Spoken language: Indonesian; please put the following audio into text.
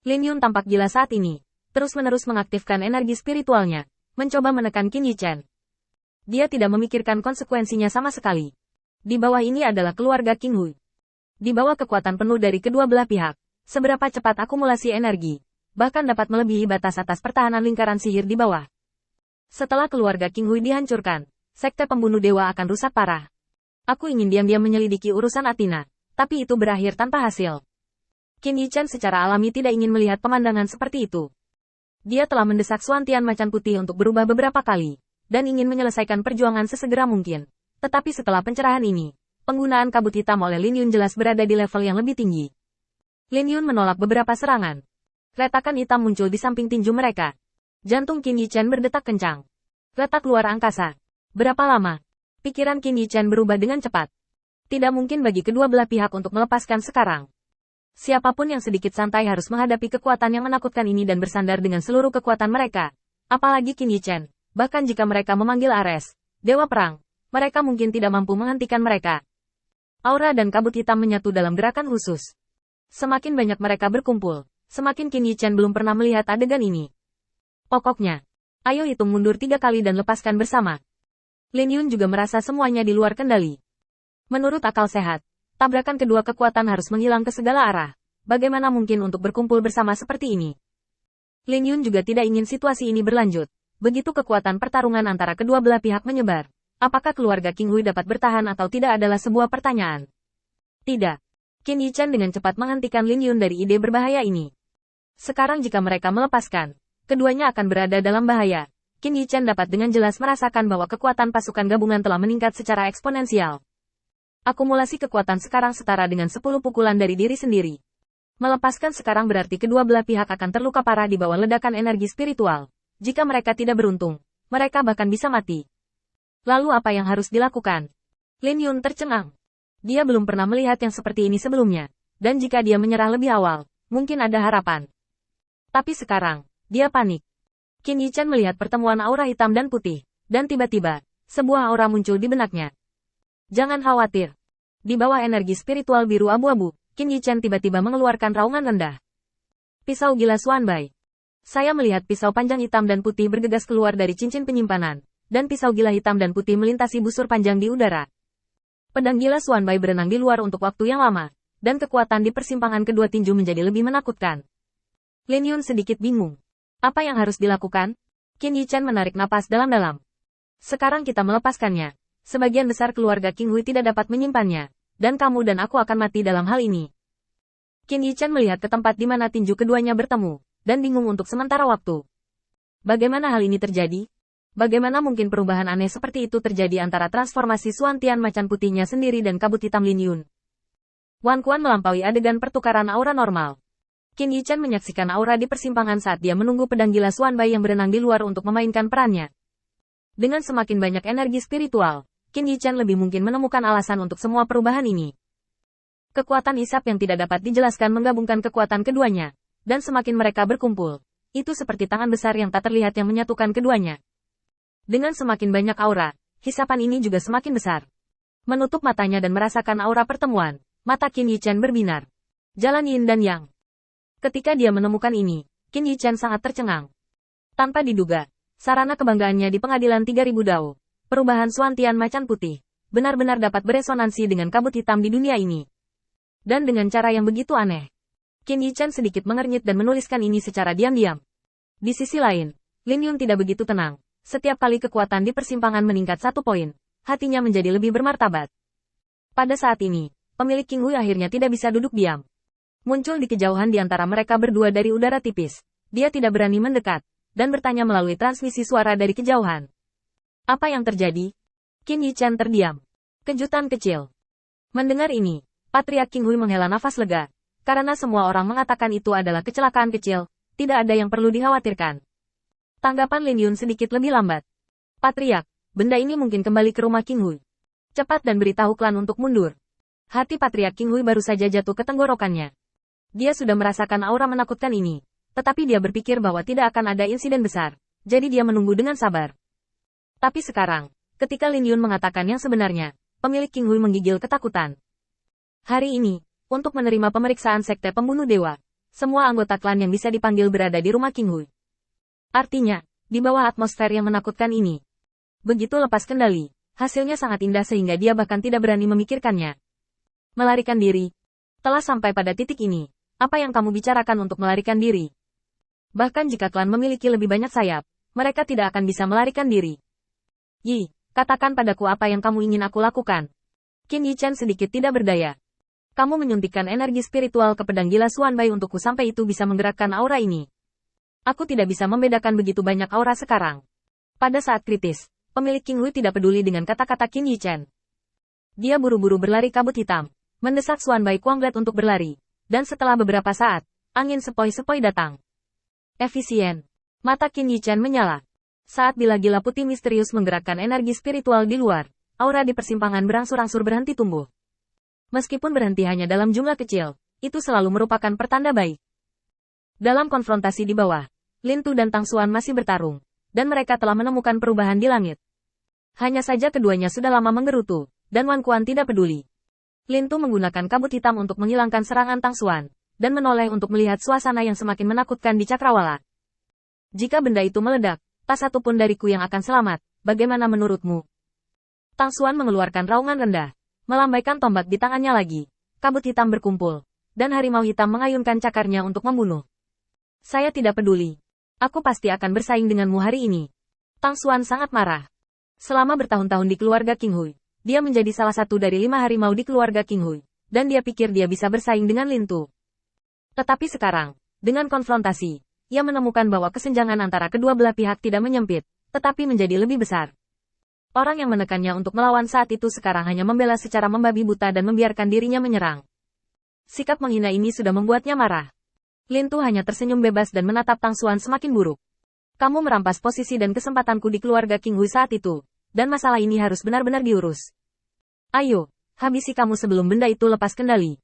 Lin Yun tampak gila saat ini, terus-menerus mengaktifkan energi spiritualnya, mencoba menekan Qin Yichen. Dia tidak memikirkan konsekuensinya sama sekali. Di bawah ini adalah keluarga King Hui. Di bawah kekuatan penuh dari kedua belah pihak, seberapa cepat akumulasi energi, bahkan dapat melebihi batas atas pertahanan lingkaran sihir di bawah. Setelah keluarga King Hui dihancurkan, sekte pembunuh dewa akan rusak parah. Aku ingin diam-diam menyelidiki urusan Athena, tapi itu berakhir tanpa hasil. Qin Yichen secara alami tidak ingin melihat pemandangan seperti itu. Dia telah mendesak Xuantian Macan Putih untuk berubah beberapa kali, dan ingin menyelesaikan perjuangan sesegera mungkin. Tetapi setelah pencerahan ini, penggunaan kabut hitam oleh Lin Yun jelas berada di level yang lebih tinggi. Lin Yun menolak beberapa serangan. Retakan hitam muncul di samping tinju mereka. Jantung Qin Yichen berdetak kencang. Letak luar angkasa. Berapa lama? Pikiran Qin Yichen berubah dengan cepat. Tidak mungkin bagi kedua belah pihak untuk melepaskan sekarang. Siapapun yang sedikit santai harus menghadapi kekuatan yang menakutkan ini dan bersandar dengan seluruh kekuatan mereka. Apalagi Qin Yichen. Bahkan jika mereka memanggil Ares, Dewa Perang, mereka mungkin tidak mampu menghentikan mereka. Aura dan kabut hitam menyatu dalam gerakan khusus. Semakin banyak mereka berkumpul, semakin Qin Yichen belum pernah melihat adegan ini. Pokoknya, ayo hitung mundur 3 kali dan lepaskan bersama. Lin Yun juga merasa semuanya di luar kendali. Menurut akal sehat, tabrakan kedua kekuatan harus menghilang ke segala arah. Bagaimana mungkin untuk berkumpul bersama seperti ini? Lin Yun juga tidak ingin situasi ini berlanjut. Begitu kekuatan pertarungan antara kedua belah pihak menyebar, apakah keluarga King Hui dapat bertahan atau tidak adalah sebuah pertanyaan. Tidak. Qin Yichen dengan cepat menghentikan Lin Yun dari ide berbahaya ini. Sekarang jika mereka melepaskan, keduanya akan berada dalam bahaya. Qin Yichen dapat dengan jelas merasakan bahwa kekuatan pasukan gabungan telah meningkat secara eksponensial. Akumulasi kekuatan sekarang setara dengan 10 pukulan dari diri sendiri. Melepaskan sekarang berarti kedua belah pihak akan terluka parah di bawah ledakan energi spiritual. Jika mereka tidak beruntung, mereka bahkan bisa mati. Lalu apa yang harus dilakukan? Lin Yun tercengang. Dia belum pernah melihat yang seperti ini sebelumnya. Dan jika dia menyerah lebih awal, mungkin ada harapan. Tapi sekarang, dia panik. Qin Yichen melihat pertemuan aura hitam dan putih, dan tiba-tiba, sebuah aura muncul di benaknya. Jangan khawatir. Di bawah energi spiritual biru abu-abu, Qin Yichen tiba-tiba mengeluarkan raungan rendah. Pisau gila Xuanbai. Saya melihat pisau panjang hitam dan putih bergegas keluar dari cincin penyimpanan, dan pisau gila hitam dan putih melintasi busur panjang di udara. Pedang gila Xuanbai berenang di luar untuk waktu yang lama, dan kekuatan di persimpangan kedua tinju menjadi lebih menakutkan. Lin Yun sedikit bingung. Apa yang harus dilakukan? Qin Yichen menarik napas dalam-dalam. Sekarang kita melepaskannya. Sebagian besar keluarga King Hui tidak dapat menyimpannya, dan kamu dan aku akan mati dalam hal ini. Qin Yichen melihat ke tempat di mana tinju keduanya bertemu, dan bingung untuk sementara waktu. Bagaimana hal ini terjadi? Bagaimana mungkin perubahan aneh seperti itu terjadi antara transformasi Xuantian Macan Putihnya sendiri dan kabut hitam Lin Yun? Wan Quan melampaui adegan pertukaran aura normal. Qin Yichen menyaksikan aura di persimpangan saat dia menunggu pedang gila Xuanbai yang berenang di luar untuk memainkan perannya. Dengan semakin banyak energi spiritual, Qin Yichen lebih mungkin menemukan alasan untuk semua perubahan ini. Kekuatan isap yang tidak dapat dijelaskan menggabungkan kekuatan keduanya, dan semakin mereka berkumpul, itu seperti tangan besar yang tak terlihat yang menyatukan keduanya. Dengan semakin banyak aura, hisapan ini juga semakin besar. Menutup matanya dan merasakan aura pertemuan, mata Qin Yichen berbinar. Jalan yin dan yang. Ketika dia menemukan ini, Qin Yichen sangat tercengang. Tanpa diduga, sarana kebanggaannya di pengadilan 3000 Dao, perubahan Xuantian Macan Putih, benar-benar dapat beresonansi dengan kabut hitam di dunia ini. Dan dengan cara yang begitu aneh. Qin Yichen sedikit mengernyit dan menuliskan ini secara diam-diam. Di sisi lain, Lin Yun tidak begitu tenang. Setiap kali kekuatan di persimpangan meningkat 1 poin, hatinya menjadi lebih bermartabat. Pada saat ini, pemilik King Hui akhirnya tidak bisa duduk diam. Muncul di kejauhan di antara mereka berdua dari udara tipis. Dia tidak berani mendekat, dan bertanya melalui transmisi suara dari kejauhan. Apa yang terjadi? Qin Yichen terdiam. Kejutan kecil. Mendengar ini, Patriark King Hui menghela nafas lega, karena semua orang mengatakan itu adalah kecelakaan kecil, tidak ada yang perlu dikhawatirkan. Tanggapan Lin Yun sedikit lebih lambat. Patriark, benda ini mungkin kembali ke rumah King Hui. Cepat dan beritahu klan untuk mundur. Hati Patriark King Hui baru saja jatuh ke tenggorokannya. Dia sudah merasakan aura menakutkan ini, tetapi dia berpikir bahwa tidak akan ada insiden besar, jadi dia menunggu dengan sabar. Tapi sekarang, ketika Lin Yun mengatakan yang sebenarnya, pemilik King Hui menggigil ketakutan. Hari ini, untuk menerima pemeriksaan sekte pembunuh dewa, Semua anggota klan yang bisa dipanggil berada di rumah King Hui. Artinya, di bawah atmosfer yang menakutkan ini. Begitu lepas kendali, hasilnya sangat indah sehingga dia bahkan tidak berani memikirkannya. Melarikan diri. Telah sampai pada titik ini. Apa yang kamu bicarakan untuk melarikan diri? Bahkan jika klan memiliki lebih banyak sayap, mereka tidak akan bisa melarikan diri. Yi, katakan padaku apa yang kamu ingin aku lakukan. Qin Yichen sedikit tidak berdaya. Kamu menyuntikkan energi spiritual ke pedang gila Xuanbai untukku sampai itu bisa menggerakkan aura ini. Aku tidak bisa membedakan begitu banyak aura sekarang. Pada saat kritis, pemilik King Hui tidak peduli dengan kata-kata Qin Yichen. Dia buru-buru berlari kabut hitam, mendesak Xuanbai Kuanglet untuk berlari, dan setelah beberapa saat, angin sepoi-sepoi datang. Efisien. Mata Qin Yichen menyala. Saat bila gila putih misterius menggerakkan energi spiritual di luar, aura di persimpangan berangsur-angsur berhenti tumbuh. Meskipun berhenti hanya dalam jumlah kecil, itu selalu merupakan pertanda baik. Dalam konfrontasi di bawah, Lin Tu dan Tang Xuan masih bertarung, dan mereka telah menemukan perubahan di langit. Hanya saja keduanya sudah lama menggerutu, dan Wan Quan tidak peduli. Lin Tu menggunakan kabut hitam untuk menghilangkan serangan Tang Xuan, dan menoleh untuk melihat suasana yang semakin menakutkan di Cakrawala. Jika benda itu meledak, tak satu pun dariku yang akan selamat, bagaimana menurutmu? Tang Xuan mengeluarkan raungan rendah, melambaikan tombak di tangannya lagi. Kabut hitam berkumpul, dan harimau hitam mengayunkan cakarnya untuk membunuh. Saya tidak peduli. Aku pasti akan bersaing denganmu hari ini. Tang Xuan sangat marah. Selama bertahun-tahun di keluarga King Hui, dia menjadi salah satu dari 5 harimau di keluarga King Hui, dan dia pikir dia bisa bersaing dengan Lin Tu. Tetapi sekarang, dengan konfrontasi, ia menemukan bahwa kesenjangan antara kedua belah pihak tidak menyempit, tetapi menjadi lebih besar. Orang yang menekannya untuk melawan saat itu sekarang hanya membela secara membabi buta dan membiarkan dirinya menyerang. Sikap menghina ini sudah membuatnya marah. Lin Tu hanya tersenyum bebas dan menatap Tang Xuan semakin buruk. Kamu merampas posisi dan kesempatanku di keluarga King Hui saat itu, dan masalah ini harus benar-benar diurus. Ayo, habisi kamu sebelum benda itu lepas kendali.